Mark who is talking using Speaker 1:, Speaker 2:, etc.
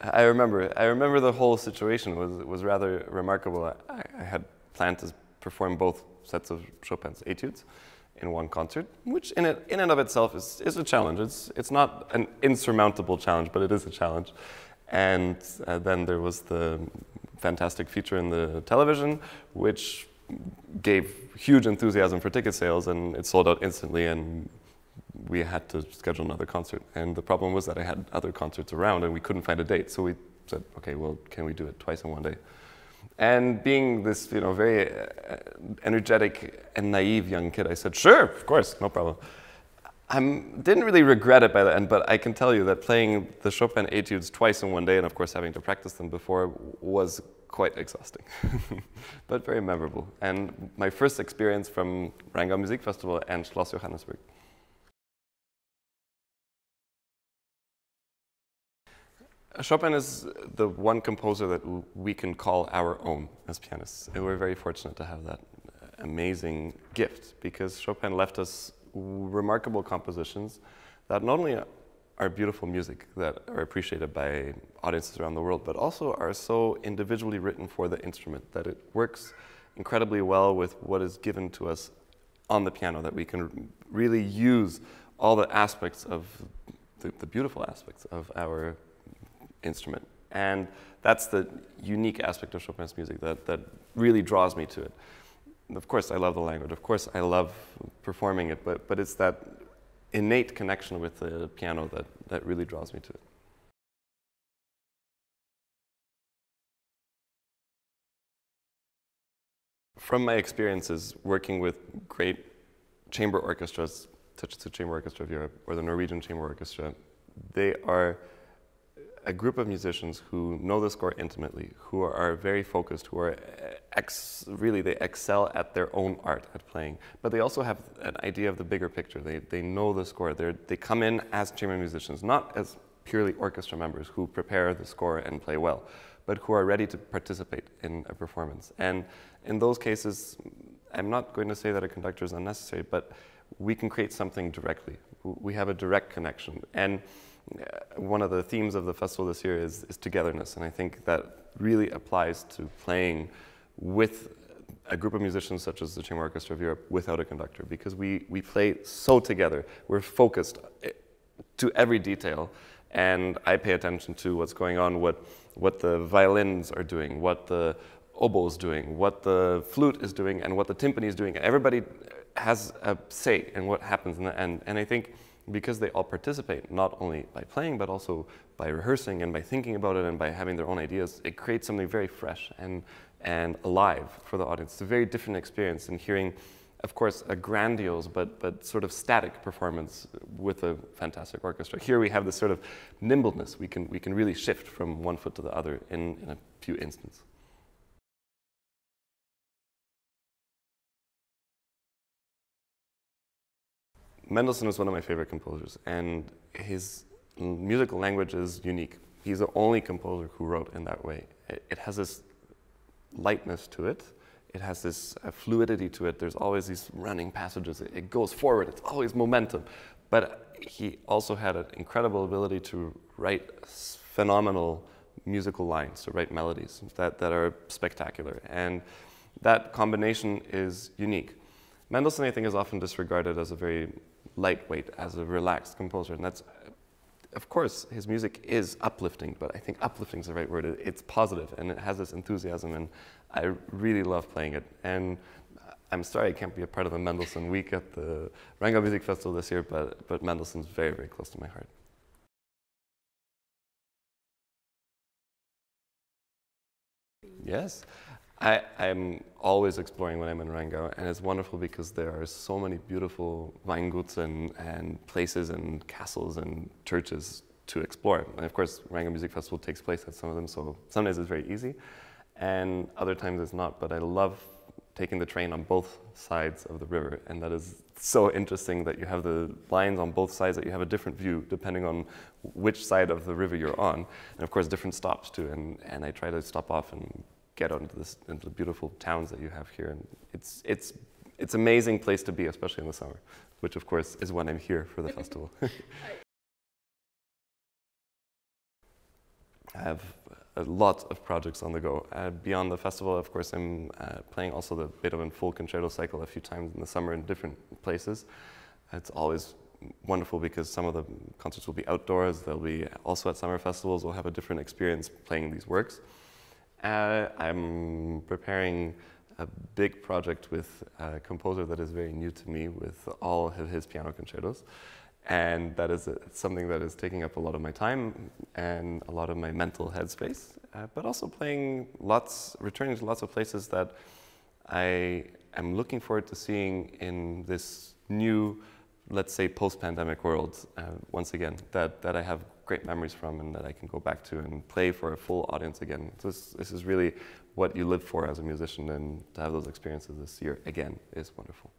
Speaker 1: I remember the whole situation was rather remarkable. I had planned to perform both sets of Chopin's etudes in one concert, which in and of itself is a challenge. It's not an insurmountable challenge, but it is a challenge. And then there was the fantastic feature in the television, which gave huge enthusiasm for ticket sales, and it sold out instantly, and we had to schedule another concert. And the problem was that I had other concerts around and we couldn't find a date. So we said, okay, well, can we do it twice in one day? And being this, very energetic and naive young kid, I said, sure, of course, no problem. I didn't really regret it by the end, but I can tell you that playing the Chopin etudes twice in one day, and of course having to practice them before, was quite exhausting, but very memorable. And my first experience from Rheingau Music Festival and Schloss Johannesburg. Chopin is the one composer that we can call our own as pianists. And we're very fortunate to have that amazing gift, because Chopin left us remarkable compositions that not only are beautiful music that are appreciated by audiences around the world, but also are so individually written for the instrument that it works incredibly well with what is given to us on the piano, that we can really use all the aspects of the beautiful aspects of our instrument. And that's the unique aspect of Chopin's music that really draws me to it. Of course, I love the language. Of course, I love performing it, but it's that innate connection with the piano that really draws me to it. From my experiences working with great chamber orchestras, such as the Chamber Orchestra of Europe or the Norwegian Chamber Orchestra, they are a group of musicians who know the score intimately, who are very focused, who are really they excel at their own art at playing, but they also have an idea of the bigger picture. They know the score. They come in as chamber musicians, not as purely orchestra members who prepare the score and play well, but who are ready to participate in a performance. And in those cases, I'm not going to say that a conductor is unnecessary, but we can create something directly. We have a direct connection. And one of the themes of the festival this year is togetherness, and I think that really applies to playing with a group of musicians such as the Chamber Orchestra of Europe without a conductor, because we play so together. We're focused to every detail, and I pay attention to what's going on, what the violins are doing, what the oboe is doing, what the flute is doing, and what the timpani is doing. Everybody has a say in what happens in the end, and I think because they all participate, not only by playing, but also by rehearsing and by thinking about it and by having their own ideas, it creates something very fresh and alive for the audience. It's a very different experience than hearing, of course, a grandiose but sort of static performance with a fantastic orchestra. Here we have this sort of nimbleness. We can really shift from one foot to the other in a few instants. Mendelssohn is one of my favorite composers, and his musical language is unique. He's the only composer who wrote in that way. It has this lightness to it. It has this fluidity to it. There's always these running passages. It goes forward. It's always momentum. But he also had an incredible ability to write phenomenal musical lines, to write melodies that are spectacular. And that combination is unique. Mendelssohn, I think, is often disregarded as a very lightweight, as a relaxed composer. And that's, of course, his music is uplifting, but I think uplifting is the right word. It's positive, and it has this enthusiasm, and I really love playing it. And I'm sorry I can't be a part of the Mendelssohn week at the Rheingau Music Festival this year, but Mendelssohn's very, very close to my heart. Yes. I'm always exploring when I'm in Rheingau, and it's wonderful because there are so many beautiful Weinguts and places and castles and churches to explore. And of course, Rheingau Music Festival takes place at some of them, so some days it's very easy, and other times it's not. But I love taking the train on both sides of the river, and that is so interesting that you have the lines on both sides, that you have a different view depending on which side of the river you're on, and of course different stops too. And I try to stop off and get out into the beautiful towns that you have here, and it's amazing place to be, especially in the summer, which of course is when I'm here for the festival. I have a lot of projects on the go. Beyond the festival, of course, I'm playing also the Beethoven full concerto cycle a few times in the summer in different places. It's always wonderful because some of the concerts will be outdoors. They'll be also at summer festivals. We'll have a different experience playing these works. I'm preparing a big project with a composer that is very new to me with all of his piano concertos. And that is something that is taking up a lot of my time and a lot of my mental headspace, but also returning to lots of places that I am looking forward to seeing in this new, let's say, post-pandemic world, once again, that I have great memories from and that I can go back to and play for a full audience again. This is really what you live for as a musician, and to have those experiences this year again is wonderful.